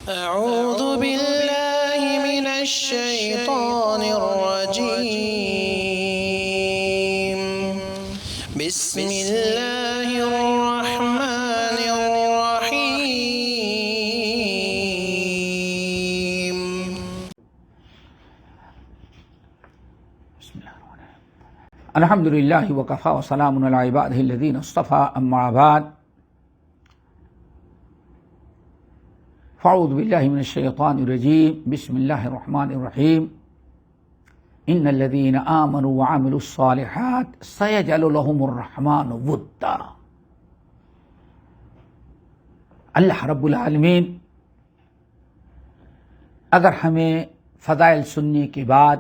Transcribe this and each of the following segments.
أعوذ بالله من الشيطان الرجيم بسم الله الرحمن الرحيم الحمد للہ وکفا وسلام علی عبادہ الذین اصطفى اما بعد فاعوذ باللہ من الشیطان الرجیم بسم اللہ الرحمن الرحیم ان الذین آمنوا وعملوا الصالحات سیجعل لهم الرحمن ودا۔ اللہ رب العالمین اگر ہمیں فضائل سننے کے بعد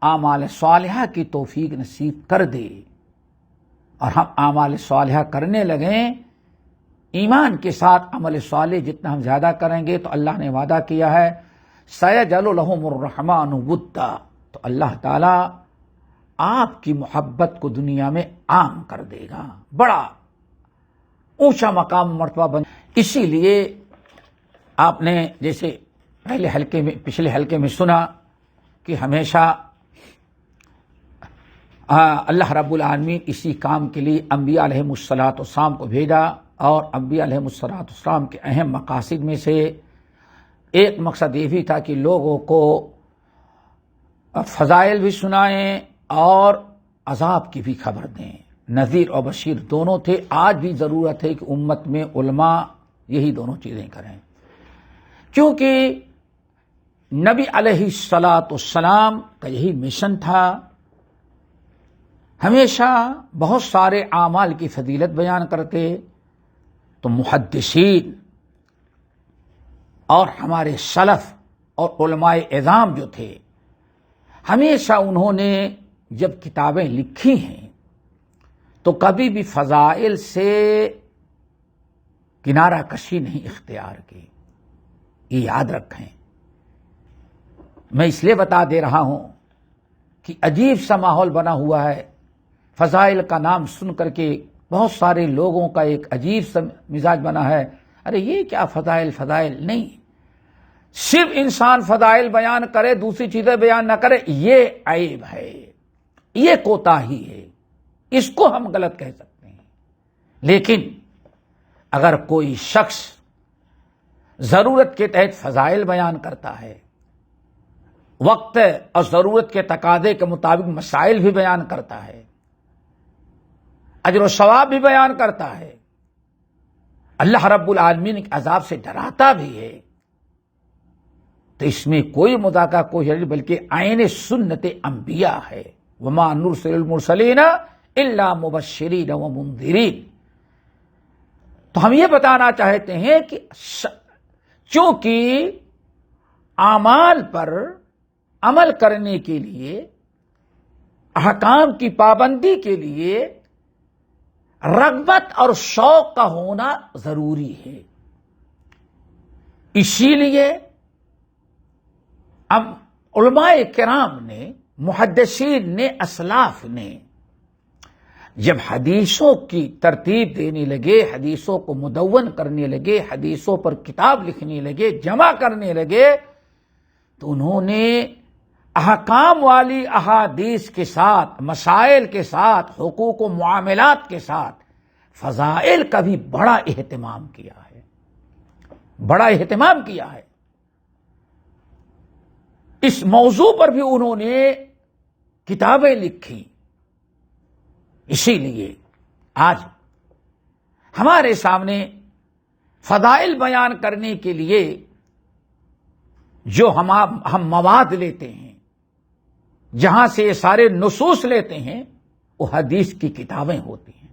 اعمال صالحہ کی توفیق نصیب کر دے اور ہم اعمال صالحہ کرنے لگیں، ایمان کے ساتھ عمل صالح جتنا ہم زیادہ کریں گے تو اللہ نے وعدہ کیا ہے سیجعل لهم الرحمن ودا، تو اللہ تعالی آپ کی محبت کو دنیا میں عام کر دے گا، بڑا اونچا مقام مرتبہ بن۔ اسی لیے آپ نے جیسے پچھلے حلقے میں سنا کہ ہمیشہ اللہ رب العالمین اسی کام کے لیے انبیاء علیہم الصلاۃ والسلام کو بھیجا، اور انبیاء علیہم الصلاۃ والسلام کے اہم مقاصد میں سے ایک مقصد یہ بھی تھا کہ لوگوں کو فضائل بھی سنائیں اور عذاب کی بھی خبر دیں، نذیر اور بشیر دونوں تھے۔ آج بھی ضرورت ہے کہ امت میں علماء یہی دونوں چیزیں کریں، کیونکہ نبی علیہ الصلاۃ والسلام کا یہی مشن تھا، ہمیشہ بہت سارے اعمال کی فضیلت بیان کرتے، تو محدثین اور ہمارے سلف اور علماء اعظام جو تھے، ہمیشہ انہوں نے جب کتابیں لکھی ہیں تو کبھی بھی فضائل سے کنارہ کشی نہیں اختیار کی، یہ یاد رکھیں۔ میں اس لیے بتا دے رہا ہوں کہ عجیب سا ماحول بنا ہوا ہے، فضائل کا نام سن کر کے بہت سارے لوگوں کا ایک عجیب سا مزاج بنا ہے، ارے یہ کیا فضائل نہیں، صرف انسان فضائل بیان کرے دوسری چیزیں بیان نہ کرے، یہ عیب ہے، یہ کوتاہی ہے، اس کو ہم غلط کہہ سکتے ہیں۔ لیکن اگر کوئی شخص ضرورت کے تحت فضائل بیان کرتا ہے، وقت اور ضرورت کے تقاضے کے مطابق مسائل بھی بیان کرتا ہے، اجر و ثواب بھی بیان کرتا ہے، اللہ رب العالمین کے عذاب سے ڈراتا بھی ہے، تو اس میں کوئی مذاکرہ کوئی حرج، بلکہ عین سنت انبیاء ہے۔ وما نرسل المرسلین الا مبشرین ومنذرین۔ تو ہم یہ بتانا چاہتے ہیں کہ چونکہ اعمال پر عمل کرنے کے لیے، احکام کی پابندی کے لیے رغبت اور شوق کا ہونا ضروری ہے۔ اسی لیے اب علماء کرام نے، محدثین نے، اسلاف نے جب حدیثوں کی ترتیب دینے لگے، حدیثوں کو مدون کرنے لگے، حدیثوں پر کتاب لکھنے لگے، جمع کرنے لگے، تو انہوں نے احکام والی احادیث کے ساتھ، مسائل کے ساتھ، حقوق و معاملات کے ساتھ فضائل کا بھی بڑا اہتمام کیا ہے، بڑا اہتمام کیا ہے۔ اس موضوع پر بھی انہوں نے کتابیں لکھی۔ اسی لیے آج ہمارے سامنے فضائل بیان کرنے کے لیے جو ہم مواد لیتے ہیں، جہاں سے یہ سارے نصوص لیتے ہیں، وہ حدیث کی کتابیں ہوتی ہیں،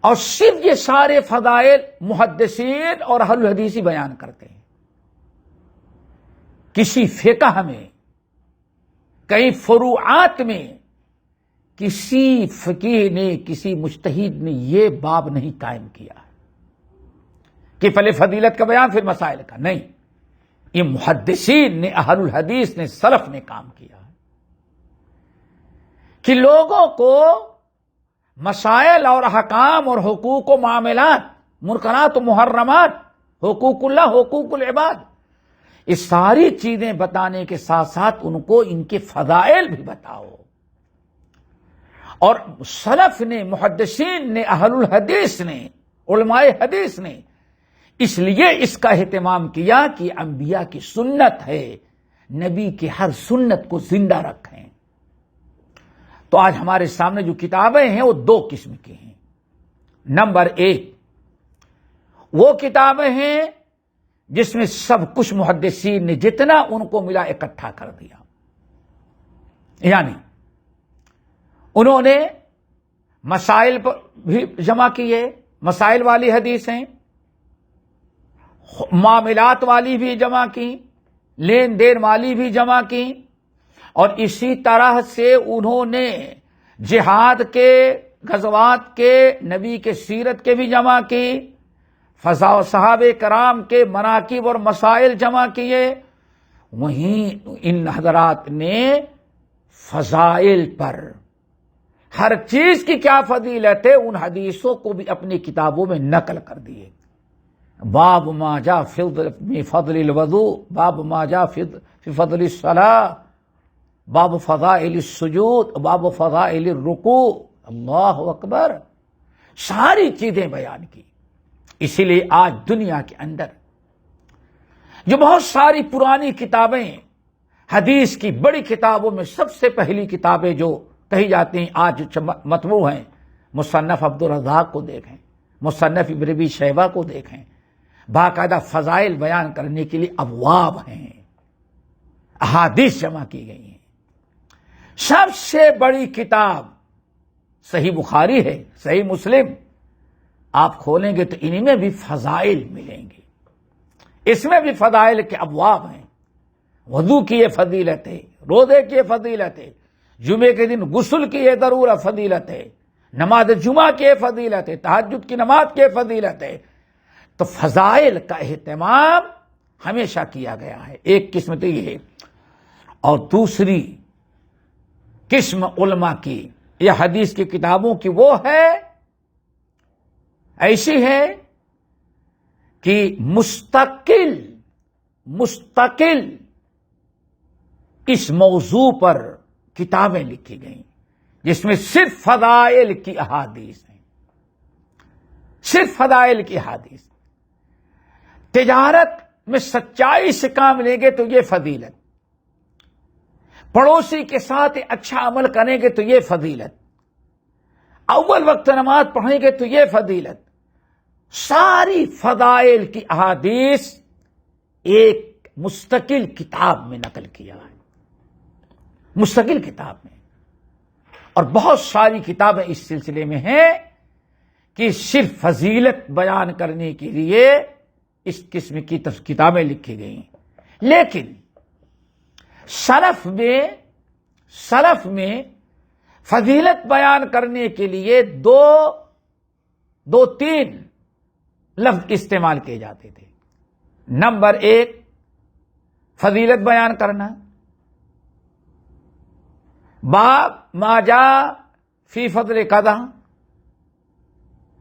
اور صرف یہ سارے فضائل محدثین اور اہل الحدیث ہی بیان کرتے ہیں۔ کسی فقہ میں، کئی فروعات میں کسی فقیہ نے، کسی مجتہد نے یہ باب نہیں قائم کیا کہ پہلے فضیلت کا بیان پھر مسائل کا، نہیں، یہ محدثین نے، اہل الحدیث نے، سلف نے کام کیا ہے کہ لوگوں کو مسائل اور احکام اور حقوق و معاملات، منکرات و محرمات، حقوق اللہ، حقوق العباد، یہ ساری چیزیں بتانے کے ساتھ ساتھ ان کو ان کے فضائل بھی بتاؤ. اور سلف نے، محدثین نے، اہل الحدیث نے، علماء حدیث نے اس لیے اس کا اہتمام کیا کہ انبیاء کی سنت ہے، نبی کی ہر سنت کو زندہ رکھیں. تو آج ہمارے سامنے جو کتابیں ہیں وہ دو قسم کی ہیں. نمبر ایک، وہ کتابیں ہیں جس میں سب کچھ محدثین نے جتنا ان کو ملا اکٹھا کر دیا، یعنی انہوں نے مسائل پر بھی جمع کیے، مسائل والی حدیثیں، معاملات والی بھی جمع کی، لین دین والی بھی جمع کی، اور اسی طرح سے انہوں نے جہاد کے، غزوات کے، نبی کے سیرت کے بھی جمع کی، صحابہ کرام کے مناقب اور مسائل جمع کیے. وہیں ان حضرات نے فضائل پر، ہر چیز کی کیا فضیلت ہے، ان حدیثوں کو بھی اپنی کتابوں میں نقل کر دیے. باب ما جاء فی فضل الوضوء، باب ما جاء فی فضل الصلاۃ، باب فضائل السجود، باب فضائل الرکوع. اللہ اکبر، ساری چیزیں بیان کی. اسی لیے آج دنیا کے اندر جو بہت ساری پرانی کتابیں، حدیث کی بڑی کتابوں میں سب سے پہلی کتابیں جو کہی جاتی ہیں آج مطبوع ہیں، مصنف عبدالرزاق کو دیکھیں، مصنف ابن ابی شیبہ کو دیکھیں، باقاعدہ فضائل بیان کرنے کے لیے ابواب ہیں، احادیث جمع کی گئی ہیں. سب سے بڑی کتاب صحیح بخاری ہے، صحیح مسلم. آپ کھولیں گے تو انہی میں بھی فضائل ملیں گے، اس میں بھی فضائل کے ابواب ہیں. وضو کی یہ فضیلت ہے، روزے کی یہ فضیلت ہے، جمعے کے دن غسل کی یہ ضرورت فضیلت ہے، نماز جمعہ کی یہ فضیلت ہے، تہجد کی نماز کی یہ فضیلت ہے. تو فضائل کا اہتمام ہمیشہ کیا گیا ہے. ایک قسم تو یہ ہے. اور دوسری قسم علماء کی یا حدیث کی کتابوں کی وہ ہے، ایسی ہے کہ مستقل اس موضوع پر کتابیں لکھی گئیں جس میں صرف فضائل کی احادیث ہیں، صرف فضائل کی احادیث. تجارت میں سچائی سے کام لیں گے تو یہ فضیلت، پڑوسی کے ساتھ اچھا عمل کریں گے تو یہ فضیلت، اول وقت نماز پڑھیں گے تو یہ فضیلت. ساری فضائل کی احادیث ایک مستقل کتاب میں نقل کیا ہے، مستقل کتاب میں. اور بہت ساری کتابیں اس سلسلے میں ہیں کہ صرف فضیلت بیان کرنے کے لیے اس قسم کی کتابیں لکھی گئی. لیکن سلف میں فضیلت بیان کرنے کے لیے دو تین لفظ استعمال کیے جاتے تھے. نمبر ایک، فضیلت بیان کرنا، باب ما جاء فی فضل کذا.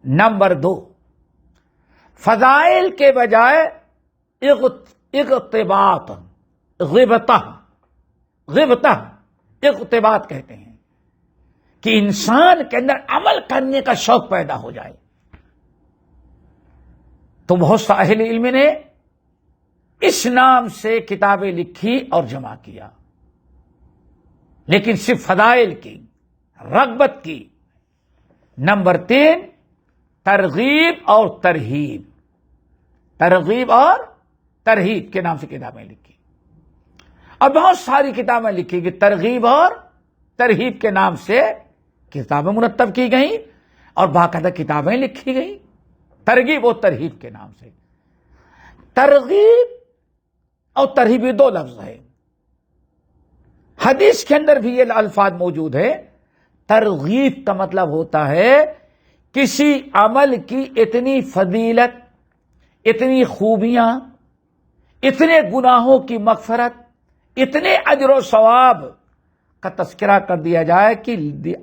نمبر دو، فضائل کے بجائے اقتباط، اقتباط کہتے ہیں کہ انسان کے اندر عمل کرنے کا شوق پیدا ہو جائے. تو بہت سے اہل علم نے اس نام سے کتابیں لکھی اور جمع کیا، لیکن صرف فضائل کی، رغبت کی. نمبر تین، ترغیب اور ترہیب، ترغیب اور ترہیب کے نام سے کتابیں لکھی. اور بہت ساری کتابیں لکھی گئی ترغیب اور ترہیب کے نام سے، کتابیں مرتب کی گئیں اور باقاعدہ کتابیں لکھی گئیں ترغیب اور ترہیب کے نام سے. ترغیب اور ترہیب یہ دو لفظ ہیں، حدیث کے اندر بھی یہ الفاظ موجود ہے. ترغیب کا مطلب ہوتا ہے کسی عمل کی اتنی فضیلت، اتنی خوبیاں، اتنے گناہوں کی مغفرت، اتنے اجر و ثواب کا تذکرہ کر دیا جائے کہ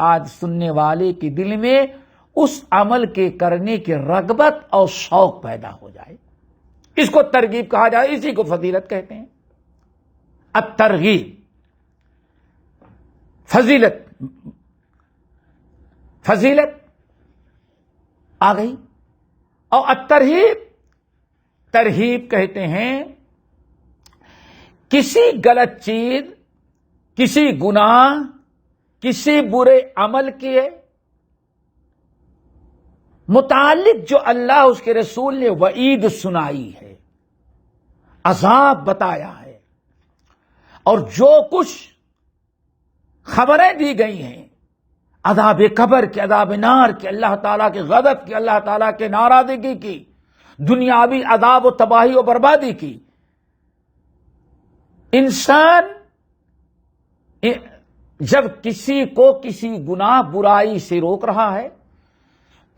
آج سننے والے کے دل میں اس عمل کے کرنے کی رغبت اور شوق پیدا ہو جائے. اس کو ترغیب کہا جائے، اسی کو فضیلت کہتے ہیں۔ الترغیب فضیلت، فضیلت آ گئی۔ اور الترہیب، ترہیب کہتے ہیں کسی غلط چیز، کسی گناہ، کسی برے عمل کے متعلق جو اللہ اس کے رسول نے وعید سنائی ہے، عذاب بتایا ہے، اور جو کچھ خبریں دی گئی ہیں عذاب قبر کے، عذاب نار کے، اللہ تعالیٰ کے غضب کی، اللہ تعالیٰ کے ناراضگی کی، دنیاوی عذاب و تباہی و بربادی کی، انسان جب کسی کو کسی گناہ برائی سے روک رہا ہے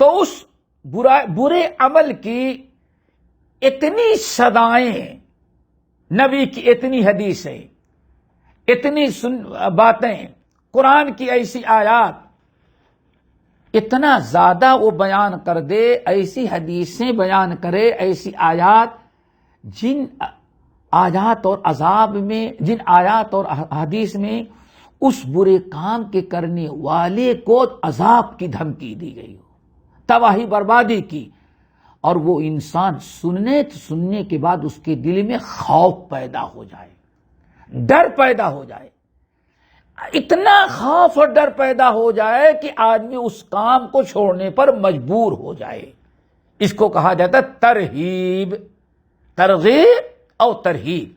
تو اس برے عمل کی اتنی سزائیں، نبی کی اتنی حدیثیں، اتنی باتیں، قرآن کی ایسی آیات، اتنا زیادہ وہ بیان کر دے، ایسی حدیثیں بیان کرے، ایسی آیات، جن آیات اور عذاب میں، جن آیات اور حدیث میں اس برے کام کے کرنے والے کو عذاب کی دھمکی دی گئی ہو، تباہی بربادی کی، اور وہ انسان سننے کے بعد اس کے دل میں خوف پیدا ہو جائے، ڈر پیدا ہو جائے، اتنا خوف اور ڈر پیدا ہو جائے کہ آدمی اس کام کو چھوڑنے پر مجبور ہو جائے۔ اس کو کہا جاتا ہے ترہیب، ترغیب اور ترہیب۔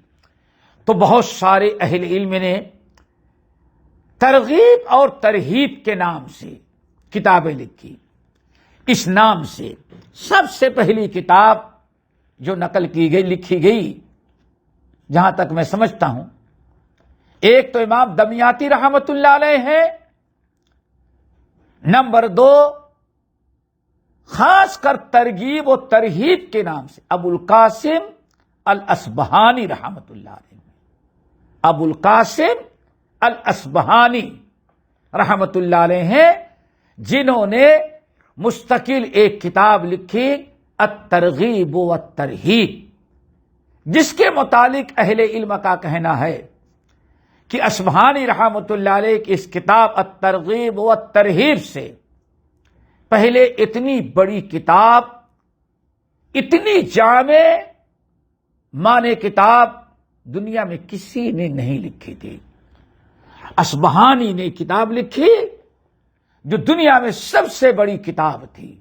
تو بہت سارے اہل علم نے ترغیب اور ترہیب کے نام سے کتابیں لکھی۔ اس نام سے سب سے پہلی کتاب جو نقل کی گئی، لکھی گئی، جہاں تک میں سمجھتا ہوں، ایک تو امام دمیاطی رحمت اللہ علیہ ہے، نمبر 2 خاص کر ترغیب و ترہیب کے نام سے ابو القاسم الاصبہانی رحمت اللہ علیہ، ابو القاسم الاصبہانی رحمت اللہ علیہ ہیں، جنہوں نے مستقل ایک کتاب لکھی الترغیب والترہیب، جس کے متعلق اہل علم کا کہنا ہے کہ اصبہانی رحمت اللہ علیہ کی اس کتاب الترغیب والترہیب سے پہلے اتنی بڑی کتاب، اتنی جامع معنی کتاب دنیا میں کسی نے نہیں لکھی تھی۔ اصبہانی نے کتاب لکھی جو دنیا میں سب سے بڑی کتاب تھی،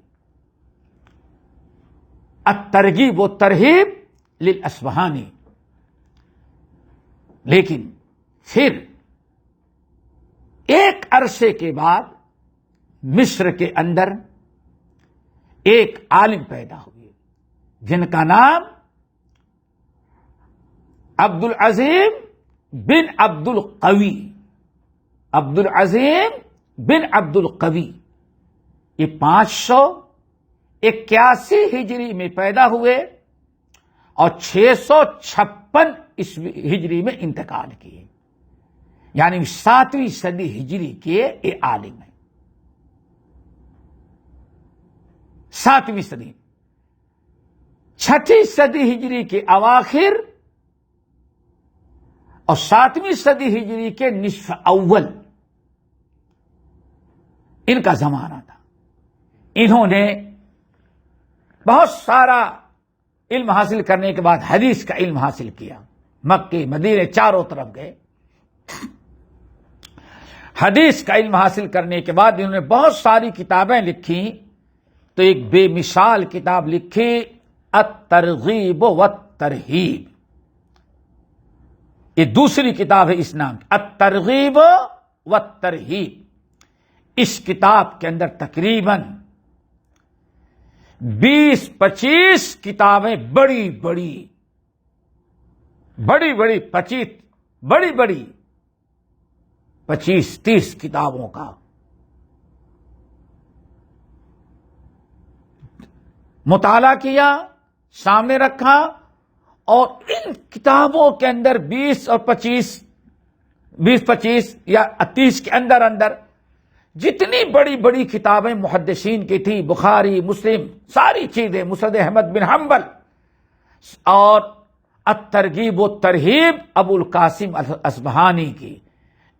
الترغیب والترہیب للاصبہانی۔ لیکن پھر ایک عرصے کے بعد مصر کے اندر ایک عالم پیدا ہوئے جن کا نام عبد العظیم بن عبد القوی، عبد العظیم بن عبد القوی، یہ 581 ہجری میں پیدا ہوئے اور 656 ہجری میں انتقال کیے، یعنی 7ویں صدی ہجری کے یہ عالم ہیں۔ 7ویں صدی، 6ٹھی صدی ہجری کے اواخر اور 7ویں صدی ہجری کے نصف اول ان کا زمانہ تھا۔ انہوں نے بہت سارا علم حاصل کرنے کے بعد حدیث کا علم حاصل کیا، مکے مدینے چاروں طرف گئے، حدیث کا علم حاصل کرنے کے بعد انہوں نے بہت ساری کتابیں لکھی، تو ایک بے مثال کتاب لکھی الترغیب والترہیب، یہ دوسری کتاب ہے اس نام کی، الترغیب والترہیب۔ اس کتاب کے اندر تقریباً 20-25 کتابیں بڑی بڑی 25-30 کتابوں کا مطالعہ کیا، سامنے رکھا، اور ان کتابوں کے اندر 20 اور 25 یا 30 کے اندر جتنی بڑی بڑی کتابیں محدثین کی تھی، بخاری، مسلم، ساری چیزیں، مسند احمد بن حنبل، اور الترغیب و ترہیب ابو القاسم اصبہانی کی،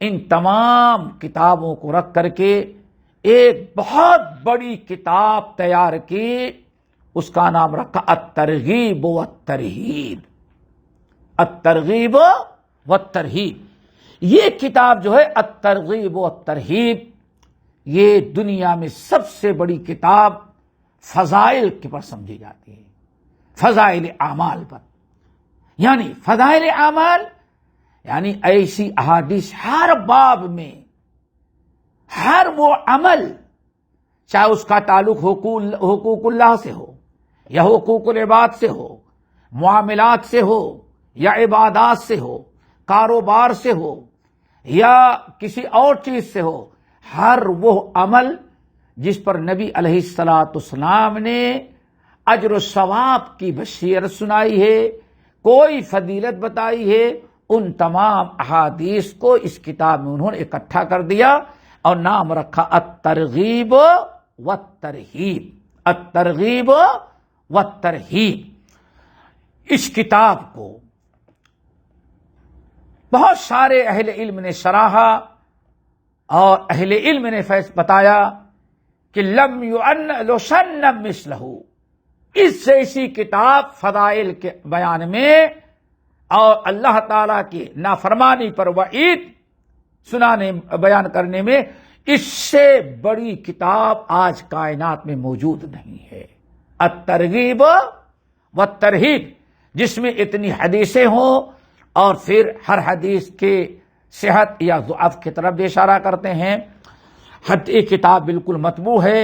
ان تمام کتابوں کو رکھ کر کے ایک بہت بڑی کتاب تیار کی، اس کا نام رکھا الترغیب و الترہیب۔ الترغیب و الترہیب، یہ کتاب جو ہے الترغیب و الترہیب، یہ دنیا میں سب سے بڑی کتاب فضائل کے پر سمجھی جاتی ہے، فضائل اعمال پر۔ یعنی فضائل اعمال یعنی ایسی احادیث ہر باب میں، ہر وہ عمل چاہے اس کا تعلق حقوق اللہ سے ہو یا حقوق العباد سے ہو، معاملات سے ہو یا عبادات سے ہو، کاروبار سے ہو یا کسی اور چیز سے ہو، ہر وہ عمل جس پر نبی علیہ الصلوۃ والسلام نے اجر و ثواب کی بشیرت سنائی ہے، کوئی فضیلت بتائی ہے، ان تمام احادیث کو اس کتاب میں انہوں نے اکٹھا کر دیا اور نام رکھا الترغیب والترہیب۔ الترغیب والترہیب، اس کتاب کو بہت سارے اہل علم نے سراہا اور اہل علم نے بتایا کہ لم یسن مثلہ، اس جیسی کتاب فضائل کے بیان میں اور اللہ تعالی کی نافرمانی پر وعید سنانے بیان کرنے میں اس سے بڑی کتاب آج کائنات میں موجود نہیں ہے۔ الترغیب والترہیب، جس میں اتنی حدیثیں ہوں اور پھر ہر حدیث کے صحت یا ضعف کی طرف بھی اشارہ کرتے ہیں۔ یہ کتاب بالکل مطبوع ہے۔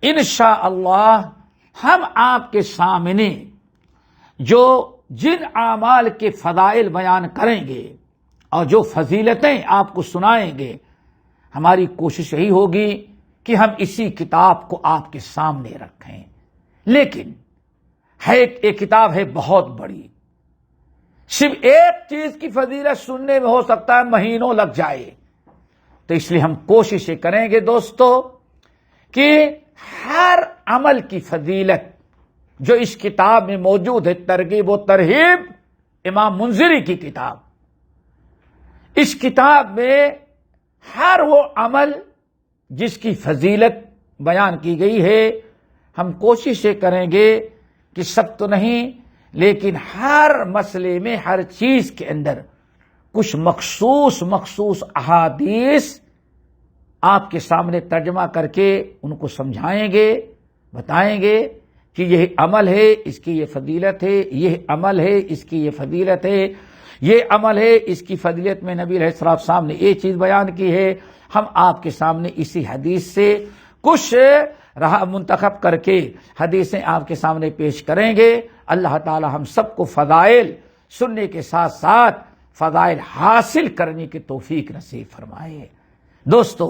انشاءاللہ ہم آپ کے سامنے جو جن اعمال کے فضائل بیان کریں گے اور جو فضیلتیں آپ کو سنائیں گے، ہماری کوشش یہی ہوگی کہ ہم اسی کتاب کو آپ کے سامنے رکھیں۔ لیکن ایک کتاب ہے بہت بڑی، صرف ایک چیز کی فضیلت سننے میں ہو سکتا ہے مہینوں لگ جائے، تو اس لیے ہم کوشش کریں گے دوستو کہ ہر عمل کی فضیلت جو اس کتاب میں موجود ہے، ترغیب و ترہیب، امام منذری کی کتاب، اس کتاب میں ہر وہ عمل جس کی فضیلت بیان کی گئی ہے، ہم کوشش کریں گے کہ سب تو نہیں لیکن ہر مسئلے میں، ہر چیز کے اندر کچھ مخصوص احادیث آپ کے سامنے ترجمہ کر کے ان کو سمجھائیں گے، بتائیں گے کہ یہ عمل ہے، اس کی یہ فضیلت ہے، یہ عمل ہے، اس کی یہ فضیلت ہے، یہ عمل ہے، اس کی فضیلت میں نبی علیہ السلام نے یہ چیز بیان کی ہے۔ ہم آپ کے سامنے اسی حدیث سے کچھ منتخب کر کے حدیثیں آپ کے سامنے پیش کریں گے۔ اللہ تعالی ہم سب کو فضائل سننے کے ساتھ ساتھ فضائل حاصل کرنے کی توفیق نصیب فرمائے۔ دوستو،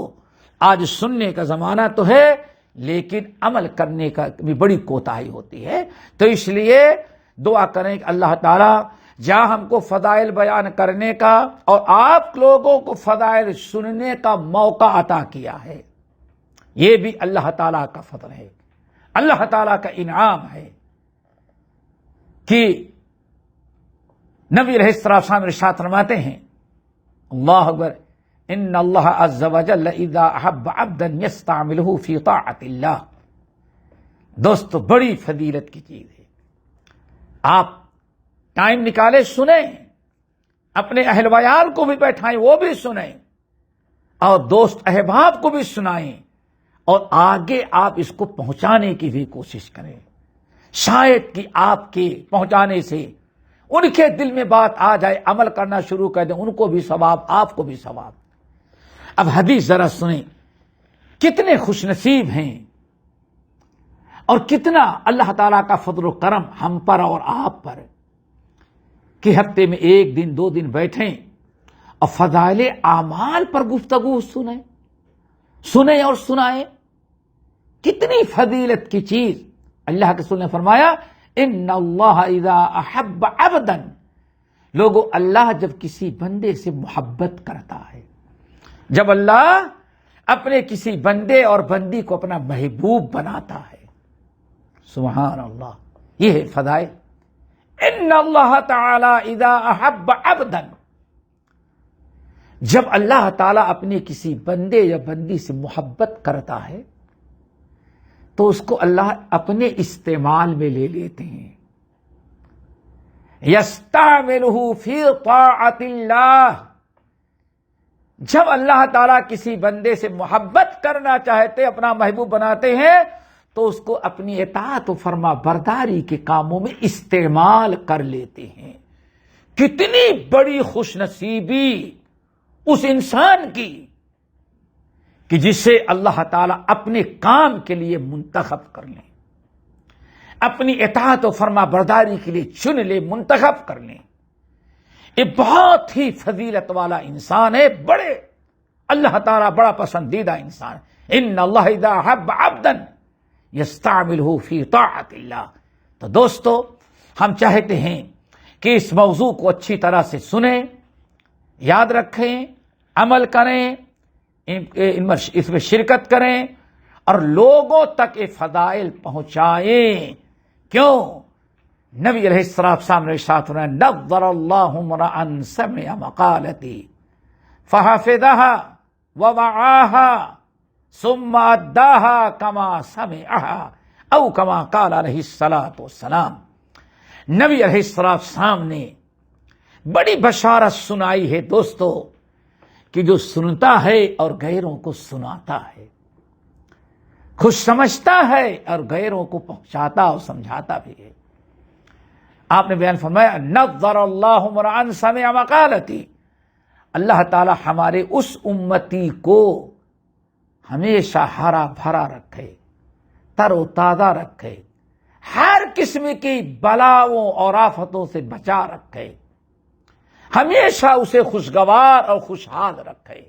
آج سننے کا زمانہ تو ہے لیکن عمل کرنے کا بھی بڑی کوتاہی ہوتی ہے، تو اس لیے دعا کریں کہ اللہ تعالی جہاں ہم کو فضائل بیان کرنے کا اور آپ لوگوں کو فضائل سننے کا موقع عطا کیا ہے، یہ بھی اللہ تعالیٰ کا فضل ہے، اللہ تعالیٰ کا انعام ہے کہ نبی علیہ السلام ارشاد فرماتے ہیں، اللہ اکبر، ان اللہ عز وجل اذا احب عبدا یستعملہ فی طاعت اللہ۔ دوستو، بڑی فضیلت کی چیز ہے، آپ ٹائم نکالے سنیں، اپنے اہل ویال کو بھی بیٹھائیں وہ بھی سنیں اور دوست احباب کو بھی سنائیں اور آگے آپ اس کو پہنچانے کی بھی کوشش کریں، شاید کہ آپ کے پہنچانے سے ان کے دل میں بات آ جائے، عمل کرنا شروع کر دیں، ان کو بھی ثواب، آپ کو بھی ثواب۔ اب حدیث ذرا سنیں، کتنے خوش نصیب ہیں اور کتنا اللہ تعالیٰ کا فضل و کرم ہم پر اور آپ پر کہ ہفتے میں ایک دن 2 دن بیٹھیں اور فضائل اعمال پر گفتگو سنیں اور سنائیں۔ کتنی فضیلت کی چیز! اللہ کے رسول نے فرمایا، ان اللہ اذا احب عبدا، لوگو اللہ جب کسی بندے سے محبت کرتا ہے، جب اللہ اپنے کسی بندے اور بندی کو اپنا محبوب بناتا ہے، سبحان اللہ، یہ ہے فضائل۔ ان اللہ تعالی اذا احب عبدا، جب اللہ تعالیٰ اپنے کسی بندے یا بندی سے محبت کرتا ہے تو اس کو اللہ اپنے استعمال میں لے لیتے ہیں. یستعملہ فی طاعت اللہ، جب اللہ تعالیٰ کسی بندے سے محبت کرنا چاہتے، اپنا محبوب بناتے ہیں، تو اس کو اپنی اطاعت و فرما برداری کے کاموں میں استعمال کر لیتے ہیں. کتنی بڑی خوش نصیبی اس انسان کی کہ جسے اللہ تعالیٰ اپنے کام کے لیے منتخب کر لیں، اپنی اطاعت و فرما برداری کے لیے چن لے، منتخب کر لیں. یہ بہت ہی فضیلت والا انسان ہے، بڑے اللہ تعالیٰ بڑا پسندیدہ انسان. ان اللہ اذا احب عبدا یستعملہ فی طاعت اللہ. تو دوستو، ہم چاہتے ہیں کہ اس موضوع کو اچھی طرح سے سنیں، یاد رکھیں، عمل کریں، اس میں شرکت کریں اور لوگوں تک یہ فضائل پہنچائیں. کیوں؟ نبی علیہ السلام نے ارشاد فرمایا، نظر اللہ امرأ سمع مقالتی فحفظها ووعاها ثم اداها كما سمعها او كما قال علیہ الصلاۃ والسلام. نبی علیہ السلام نے بڑی بشارت سنائی ہے دوستو کہ جو سنتا ہے اور غیروں کو سناتا ہے، خوش سمجھتا ہے اور غیروں کو پہنچاتا اور سمجھاتا بھی ہے. آپ نے بیان فرمایا، نظر اللہ امرأ سمع مقالتی، اللہ تعالی ہمارے اس امتی کو ہمیشہ ہرا بھرا رکھے، تر و تازہ رکھے، ہر قسم کی بلاؤں اور آفتوں سے بچا رکھے، ہمیشہ اسے خوشگوار اور خوشحال رکھے،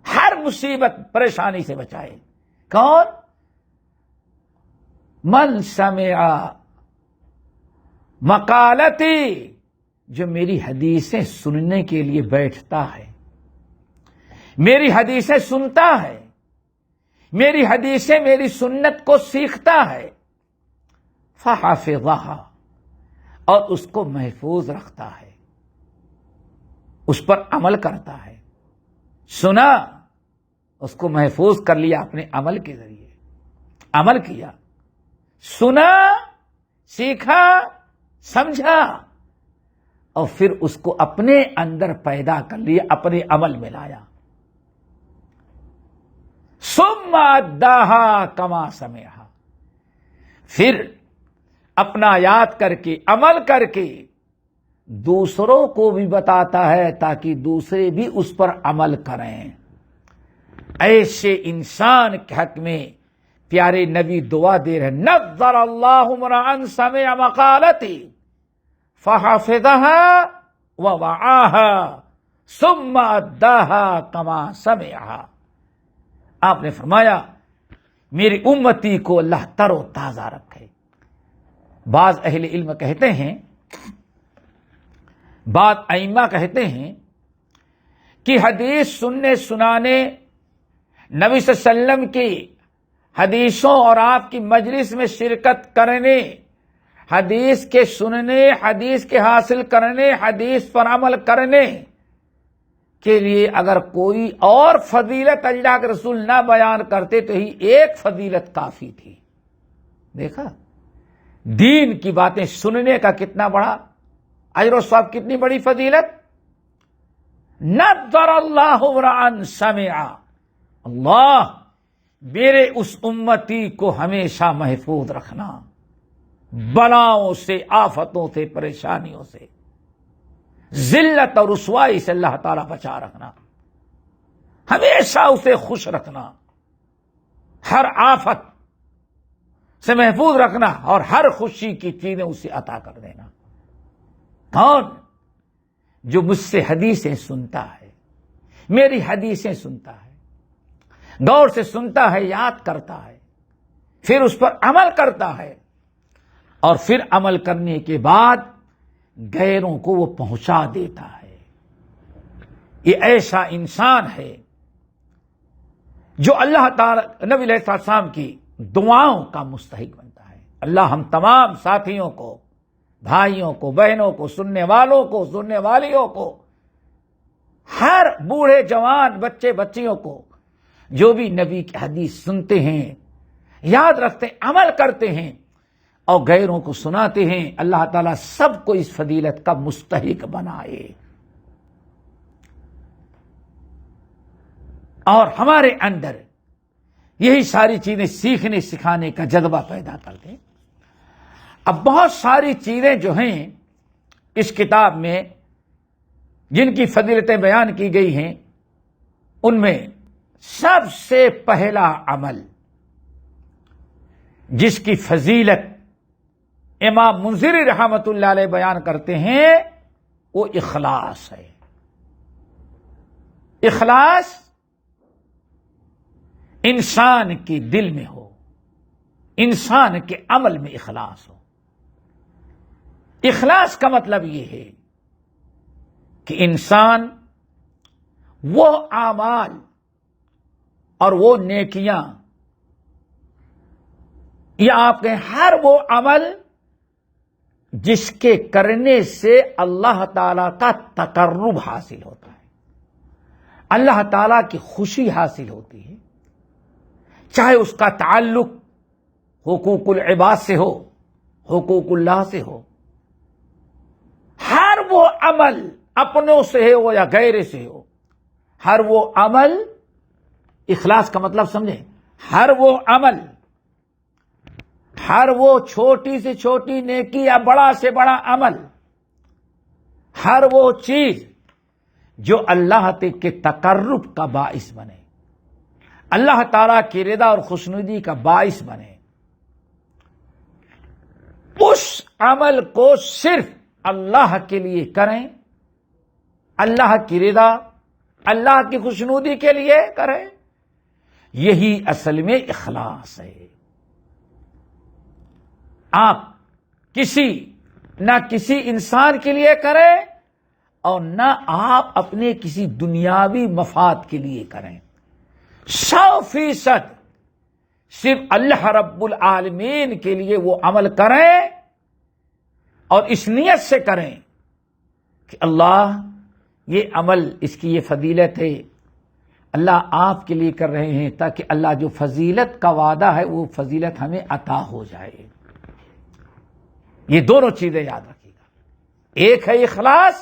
ہر مصیبت پریشانی سے بچائے. کون؟ من سمع مقالتی، جو میری حدیثیں سننے کے لیے بیٹھتا ہے، میری حدیثیں سنتا ہے، میری حدیثیں میری سنت کو سیکھتا ہے، فحفظها، اور اس کو محفوظ رکھتا ہے، اس پر عمل کرتا ہے. سنا، اس کو محفوظ کر لیا اپنے عمل کے ذریعے، عمل کیا، سنا، سیکھا، سمجھا، اور پھر اس کو اپنے اندر پیدا کر لیا، اپنے عمل میں لایا. ثم اداها كما سمعها، پھر اپنا یاد کر کے، عمل کر کے دوسروں کو بھی بتاتا ہے تاکہ دوسرے بھی اس پر عمل کریں. ایسے انسان کے حق میں پیارے نبی دعا دے رہے، نظر اللہ امرأ سمع مقالتی فحفظها ووعاها ثم اداها كما سمعها. آپ نے فرمایا میری امتی کو اللہ تر و تازہ رکھے. بعض اہل علم کہتے ہیں، بعض ائمہ کہتے ہیں کہ حدیث سننے سنانے، نبی صلی اللہ علیہ وسلم کی حدیثوں اور آپ کی مجلس میں شرکت کرنے، حدیث کے سننے، حدیث کے حاصل کرنے، حدیث پر عمل کرنے کے لیے اگر کوئی اور فضیلت اللہ کے رسول نہ بیان کرتے تو ہی ایک فضیلت کافی تھی. دیکھا دین کی باتیں سننے کا کتنا بڑا اجر و ثواب، کتنی بڑی فضیلت. نظر اللہ امرأ سمع، اللہ میرے اس امتی کو ہمیشہ محفوظ رکھنا، بلاؤں سے، آفتوں سے، پریشانیوں سے، ذلت اور رسوائی سے اللہ تعالیٰ بچا رکھنا، ہمیشہ اسے خوش رکھنا، ہر آفت سے محفوظ رکھنا اور ہر خوشی کی چیزیں اسے عطا کر دینا. کون؟ جو مجھ سے حدیثیں سنتا ہے، میری حدیثیں سنتا ہے، غور سے سنتا ہے، یاد کرتا ہے، پھر اس پر عمل کرتا ہے، اور پھر عمل کرنے کے بعد غیروں کو وہ پہنچا دیتا ہے. یہ ایسا انسان ہے جو اللہ تعالی نبی علیہ السلام کی دعاؤں کا مستحق بنتا ہے. اللہ ہم تمام ساتھیوں کو بھائیوں کو، بہنوں کو، سننے والوں کو، سننے والیوں کو، ہر بوڑھے جوان بچے بچیوں کو، جو بھی نبی کی حدیث سنتے ہیں، یاد رکھتے ہیں، عمل کرتے ہیں اور غیروں کو سناتے ہیں، اللہ تعالیٰ سب کو اس فضیلت کا مستحق بنائے اور ہمارے اندر یہی ساری چیزیں سیکھنے سکھانے کا جذبہ پیدا کر دیں۔ اب بہت ساری چیزیں جو ہیں اس کتاب میں جن کی فضیلتیں بیان کی گئی ہیں، ان میں سب سے پہلا عمل جس کی فضیلت امام منذری رحمت اللہ علیہ بیان کرتے ہیں وہ اخلاص ہے۔ اخلاص انسان کے دل میں ہو، انسان کے عمل میں اخلاص ہو۔ اخلاص کا مطلب یہ ہے کہ انسان وہ اعمال اور وہ نیکیاں یا آپ کہیں ہر وہ عمل جس کے کرنے سے اللہ تعالی کا تقرب حاصل ہوتا ہے، اللہ تعالی کی خوشی حاصل ہوتی ہے، چاہے اس کا تعلق حقوق العباد سے ہو، حقوق اللہ سے ہو، ہر وہ عمل اپنوں سے ہو یا غیر سے ہو، ہر وہ عمل، اخلاص کا مطلب سمجھیں، ہر وہ عمل، ہر وہ چھوٹی سے چھوٹی نیکی یا بڑا سے بڑا عمل، ہر وہ چیز جو اللہ کے تقرب کا باعث بنے، اللہ تعالیٰ کی رضا اور خوشنودی کا باعث بنے، اس عمل کو صرف اللہ کے لیے کریں، اللہ کی رضا، اللہ کی خوشنودی کے لیے کریں، یہی اصل میں اخلاص ہے۔ آپ نہ کسی انسان کے لیے کریں اور نہ آپ اپنے کسی دنیاوی مفاد کے لیے کریں، 100% صرف اللہ رب العالمین کے لیے وہ عمل کریں اور اس نیت سے کریں کہ اللہ یہ عمل، اس کی یہ فضیلت ہے، اللہ آپ کے لیے کر رہے ہیں تاکہ اللہ جو فضیلت کا وعدہ ہے وہ فضیلت ہمیں عطا ہو جائے۔ یہ دونوں چیزیں یاد رکھیے گا، ایک ہے اخلاص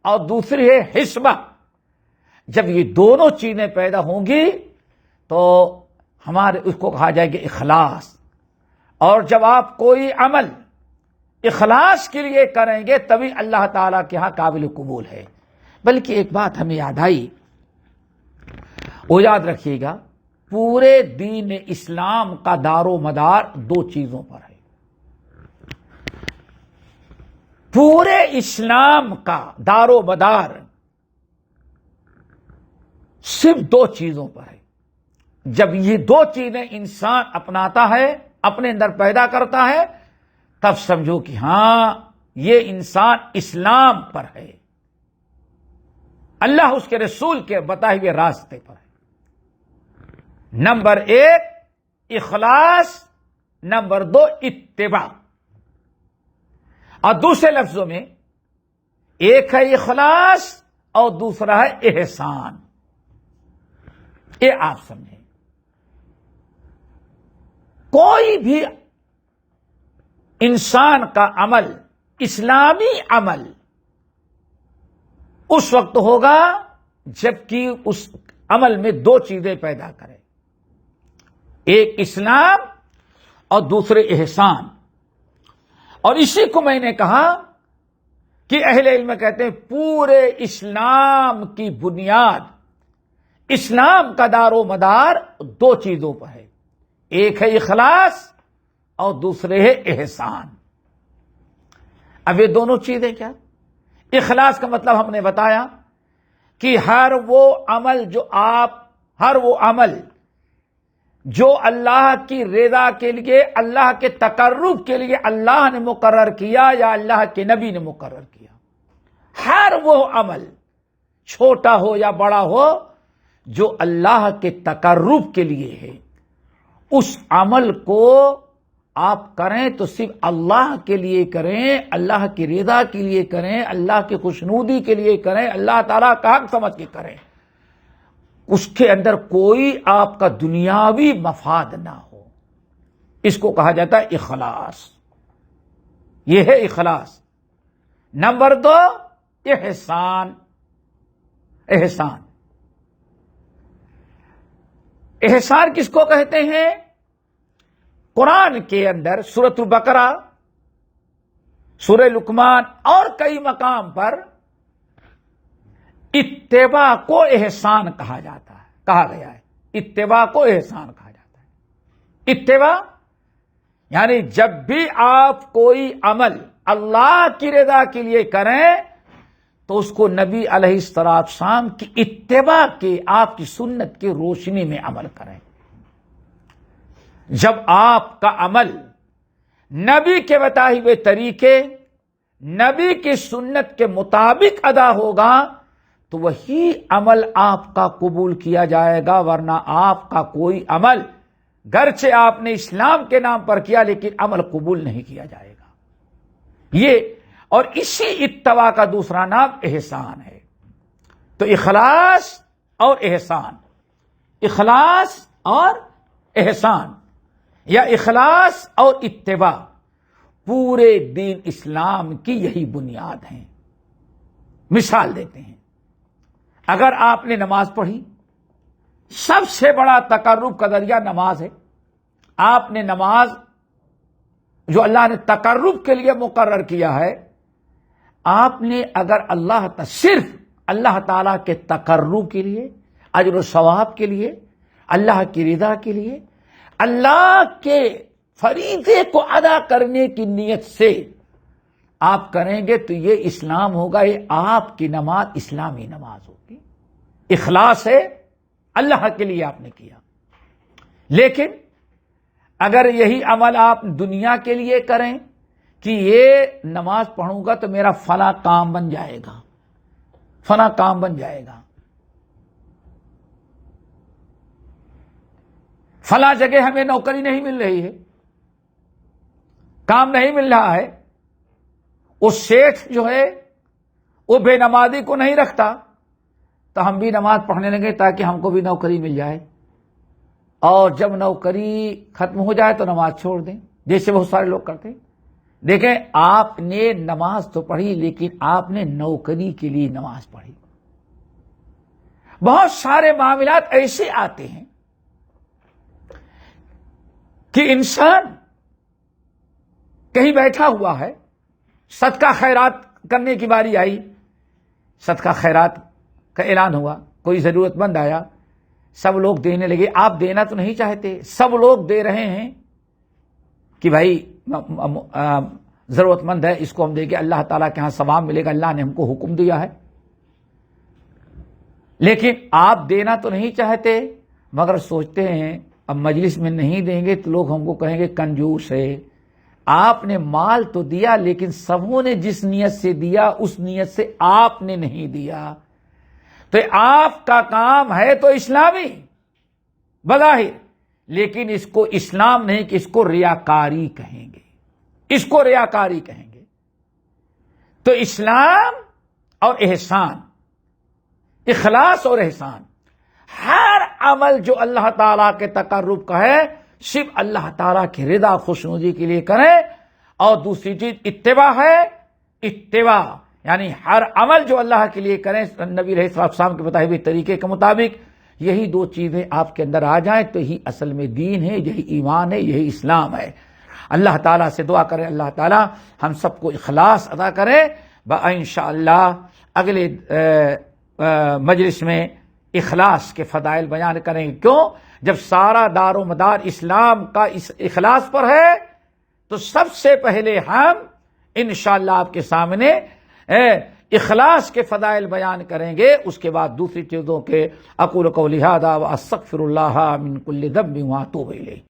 اور دوسری ہے حسبہ۔ جب یہ دونوں چیزیں پیدا ہوں گی تو ہمارے اس کو کہا جائے گا اخلاص۔ اور جب آپ کوئی عمل اخلاص کے لیے کریں گے تبھی اللہ تعالیٰ کے ہاں قابل قبول ہے۔ بلکہ ایک بات ہمیں یاد آئی، وہ یاد رکھیے گا، پورے دین اسلام کا دار و مدار 2 چیزوں پر ہے۔ پورے اسلام کا دار و مدار صرف 2 چیزوں پر ہے۔ جب یہ 2 چیزیں انسان اپناتا ہے، اپنے اندر پیدا کرتا ہے، تب سمجھو کہ ہاں یہ انسان اسلام پر ہے، اللہ اس کے رسول کے بتائے ہوئے راستے پر ہے۔ نمبر 1 اخلاص، نمبر 2 اتباع۔ اور دوسرے لفظوں میں ایک ہے اخلاص اور دوسرا ہے احسان۔ یہ آپ سمجھیں، کوئی بھی انسان کا عمل، اسلامی عمل، اس وقت ہوگا جبکہ اس عمل میں 2 چیزیں پیدا کرے، ایک اسلام اور دوسرے احسان۔ اور اسی کو میں نے کہا کہ اہل علم کہتے ہیں پورے اسلام کی بنیاد، اسلام کا دار و مدار 2 چیزوں پر ہے، ایک ہے اخلاص اور دوسرے ہے احسان۔ اب یہ دونوں چیزیں کیا؟ اخلاص کا مطلب ہم نے بتایا کہ ہر وہ عمل جو اللہ کی رضا کے لیے، اللہ کے تقرب کے لیے اللہ نے مقرر کیا یا اللہ کے نبی نے مقرر کیا، ہر وہ عمل چھوٹا ہو یا بڑا ہو جو اللہ کے تقرب کے لیے ہے، اس عمل کو آپ کریں تو صرف اللہ کے لیے کریں، اللہ کی رضا کے لیے کریں، اللہ کی خوشنودی کے لیے کریں، اللہ تعالیٰ کا حق سمجھ کے کریں، اس کے اندر کوئی آپ کا دنیاوی مفاد نہ ہو۔ اس کو کہا جاتا ہے اخلاص۔ یہ ہے اخلاص۔ نمبر 2، احسان۔ احسان احسان کس کو کہتے ہیں؟ قرآن کے اندر سورۃ البقرہ، سورہ لقمان اور کئی مقام پر اتباع کو احسان کہا جاتا ہے، کہا گیا ہے۔ اتباع کو احسان کہا جاتا ہے۔ اتباع یعنی جب بھی آپ کوئی عمل اللہ کی رضا کے لیے کریں تو اس کو نبی علیہ السلام کی اتباع کے، آپ کی سنت کی روشنی میں عمل کریں۔ جب آپ کا عمل نبی کے بتائے ہوئے طریقے، نبی کی سنت کے مطابق ادا ہوگا تو وہی عمل آپ کا قبول کیا جائے گا، ورنہ آپ کا کوئی عمل گرچہ آپ نے اسلام کے نام پر کیا لیکن عمل قبول نہیں کیا جائے گا۔ یہ اور اسی اتباع کا دوسرا نام احسان ہے۔ تو اخلاص اور احسان، اخلاص اور احسان یا اخلاص اور اتباع پورے دین اسلام کی یہی بنیاد ہیں۔ مثال دیتے ہیں، اگر آپ نے نماز پڑھی، سب سے بڑا تقرب کا ذریعہ نماز ہے۔ آپ نے نماز جو اللہ نے تقرب کے لیے مقرر کیا ہے، آپ نے اگر صرف اللہ تعالیٰ کے تقرب کے لیے، اجر و ثواب کے لیے، اللہ کی رضا کے لیے، اللہ کے فریضے کو ادا کرنے کی نیت سے آپ کریں گے تو یہ اسلام ہوگا، یہ آپ کی نماز اسلامی نماز ہوگی۔ اخلاص ہے، اللہ کے لیے آپ نے کیا۔ لیکن اگر یہی عمل آپ دنیا کے لیے کریں کہ یہ نماز پڑھوں گا تو میرا فلاں کام بن جائے گا، فلاں کام بن جائے گا، فلاں جگہ ہمیں نوکری نہیں مل رہی ہے، کام نہیں مل رہا ہے، وہ شیخ جو ہے وہ بے نمازی کو نہیں رکھتا تو ہم بھی نماز پڑھنے لگے تاکہ ہم کو بھی نوکری مل جائے، اور جب نوکری ختم ہو جائے تو نماز چھوڑ دیں، جیسے بہت سارے لوگ کرتے ہیں۔ دیکھیں، آپ نے نماز تو پڑھی لیکن آپ نے نوکری کے لیے نماز پڑھی۔ بہت سارے معاملات ایسے آتے ہیں کہ انسان کہیں بیٹھا ہوا ہے، صدقہ خیرات کرنے کی باری آئی، صدقہ خیرات کا اعلان ہوا، کوئی ضرورت مند آیا، سب لوگ دینے لگے، آپ دینا تو نہیں چاہتے، سب لوگ دے رہے ہیں کہ بھائی ضرورت مند ہے، اس کو ہم دیں گے، اللہ تعالیٰ کے ہاں ثواب ملے گا، اللہ نے ہم کو حکم دیا ہے، لیکن آپ دینا تو نہیں چاہتے، مگر سوچتے ہیں اب مجلس میں نہیں دیں گے تو لوگ ہم کو کہیں گے کنجوس ہے۔ آپ نے مال تو دیا لیکن سبوں نے جس نیت سے دیا اس نیت سے آپ نے نہیں دیا، تو آپ کا کام ہے تو اسلامی بظاہر، لیکن اس کو اسلام نہیں کہ اس کو ریاکاری کہیں گے، اس کو ریاکاری کہیں گے۔ تو اسلام اور احسان، اخلاص اور احسان، ہر عمل جو اللہ تعالیٰ کے تقرب کا ہے صرف اللہ تعالیٰ کی رضا خوشنودی کے لیے کریں، اور دوسری چیز اتباع ہے۔ اتباع یعنی ہر عمل جو اللہ کے لیے کریں نبی علیہ السلام کے بتائے ہوئے طریقے کے مطابق، یہی دو چیزیں آپ کے اندر آ جائیں تو یہی اصل میں دین ہے، یہی ایمان ہے، یہی اسلام ہے۔ اللہ تعالیٰ سے دعا کریں اللہ تعالیٰ ہم سب کو اخلاص ادا کرے۔ انشاءاللہ اگلے مجلس میں اخلاص کے فضائل بیان کریں گے۔ کیوں؟ جب سارا دار و مدار اسلام کا اس اخلاص پر ہے تو سب سے پہلے ہم انشاءاللہ آپ کے سامنے اخلاص کے فضائل بیان کریں گے، اس کے بعد دوسری چیزوں کے اقول قولی ھذا واستغفر اللہ من کل ذنب واتوب الیہ۔